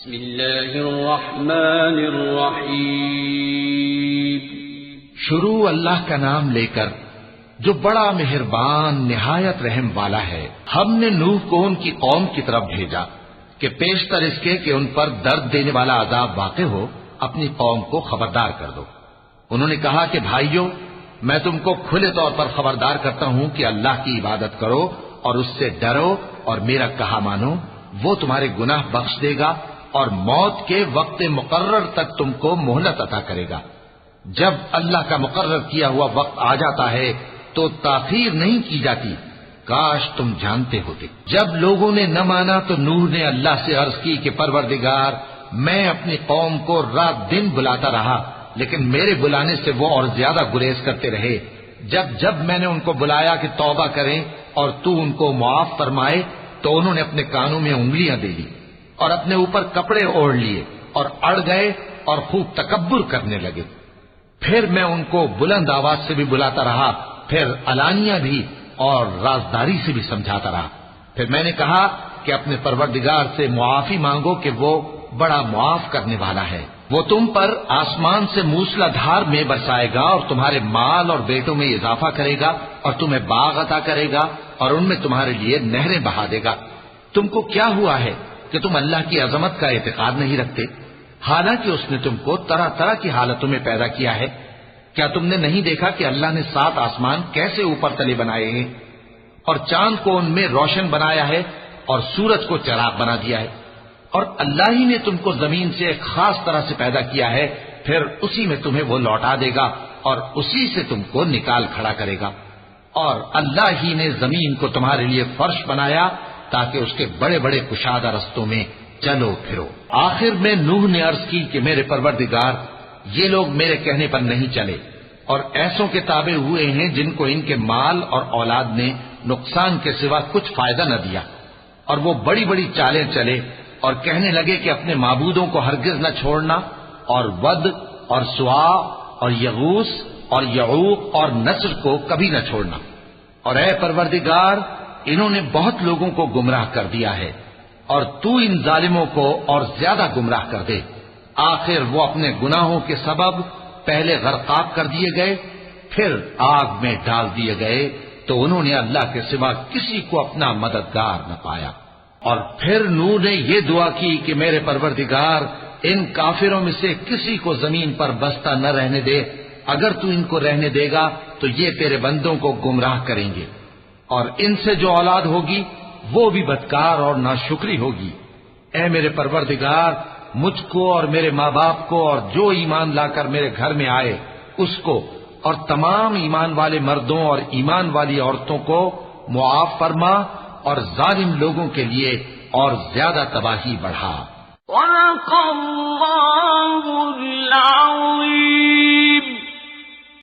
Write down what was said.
بسم اللہ الرحمن الرحیم۔ شروع اللہ کا نام لے کر جو بڑا مہربان نہایت رحم والا ہے۔ ہم نے نوح کو ان کی قوم کی طرف بھیجا کہ پیشتر اس کے کہ ان پر درد دینے والا عذاب واقع ہو اپنی قوم کو خبردار کر دو۔ انہوں نے کہا کہ بھائیو، میں تم کو کھلے طور پر خبردار کرتا ہوں کہ اللہ کی عبادت کرو اور اس سے ڈرو اور میرا کہا مانو، وہ تمہارے گناہ بخش دے گا اور موت کے وقت مقرر تک تم کو مہلت عطا کرے گا۔ جب اللہ کا مقرر کیا ہوا وقت آ جاتا ہے تو تاخیر نہیں کی جاتی، کاش تم جانتے ہوتے۔ جب لوگوں نے نہ مانا تو نوح نے اللہ سے عرض کی کہ پروردگار، میں اپنی قوم کو رات دن بلاتا رہا، لیکن میرے بلانے سے وہ اور زیادہ گریز کرتے رہے۔ جب میں نے ان کو بلایا کہ توبہ کریں اور تو ان کو معاف فرمائے تو انہوں نے اپنے کانوں میں انگلیاں دے لی اور اپنے اوپر کپڑے اوڑھ لیے اور اڑ گئے اور خوب تکبر کرنے لگے۔ پھر میں ان کو بلند آواز سے بھی بلاتا رہا، پھر علانیہ بھی اور رازداری سے بھی سمجھاتا رہا۔ پھر میں نے کہا کہ اپنے پروردگار سے معافی مانگو کہ وہ بڑا معاف کرنے والا ہے۔ وہ تم پر آسمان سے موسلا دھار میں برسائے گا اور تمہارے مال اور بیٹوں میں اضافہ کرے گا اور تمہیں باغ عطا کرے گا اور ان میں تمہارے لیے نہریں بہا دے گا۔ تم کو کیا ہوا ہے کہ تم اللہ کی عظمت کا اعتقاد نہیں رکھتے، حالانکہ اس نے تم کو طرح طرح کی حالتوں میں پیدا کیا ہے؟ کیا تم نے نہیں دیکھا کہ اللہ نے 7 آسمان کیسے اوپر تلے بنائے ہیں اور چاند کو ان میں روشن بنایا ہے اور سورج کو چراغ بنا دیا ہے؟ اور اللہ ہی نے تم کو زمین سے ایک خاص طرح سے پیدا کیا ہے، پھر اسی میں تمہیں وہ لوٹا دے گا اور اسی سے تم کو نکال کھڑا کرے گا۔ اور اللہ ہی نے زمین کو تمہارے لیے فرش بنایا تاکہ اس کے بڑے بڑے کشادہ رستوں میں چلو پھرو۔ آخر میں نوح نے عرض کی کہ میرے پروردگار، یہ لوگ میرے کہنے پر نہیں چلے اور ایسوں کے تابع ہوئے ہیں جن کو ان کے مال اور اولاد نے نقصان کے سوا کچھ فائدہ نہ دیا، اور وہ بڑی بڑی چالیں چلے اور کہنے لگے کہ اپنے معبودوں کو ہرگز نہ چھوڑنا، اور ود اور سوا اور یغوث اور یعوق اور نصر کو کبھی نہ چھوڑنا۔ اور اے پروردگار، انہوں نے بہت لوگوں کو گمراہ کر دیا ہے، اور تو ان ظالموں کو اور زیادہ گمراہ کر دے۔ آخر وہ اپنے گناہوں کے سبب پہلے غرقاب کر دیے گئے، پھر آگ میں ڈال دیے گئے، تو انہوں نے اللہ کے سوا کسی کو اپنا مددگار نہ پایا۔ اور پھر نوح نے یہ دعا کی کہ میرے پروردگار، ان کافروں میں سے کسی کو زمین پر بستہ نہ رہنے دے، اگر تو ان کو رہنے دے گا تو یہ تیرے بندوں کو گمراہ کریں گے، اور ان سے جو اولاد ہوگی وہ بھی بدکار اور ناشکری ہوگی۔ اے میرے پروردگار، مجھ کو اور میرے ماں باپ کو اور جو ایمان لا کر میرے گھر میں آئے اس کو اور تمام ایمان والے مردوں اور ایمان والی عورتوں کو معاف فرما اور ظالم لوگوں کے لیے اور زیادہ تباہی بڑھا۔ وَلَقَ اللَّهُ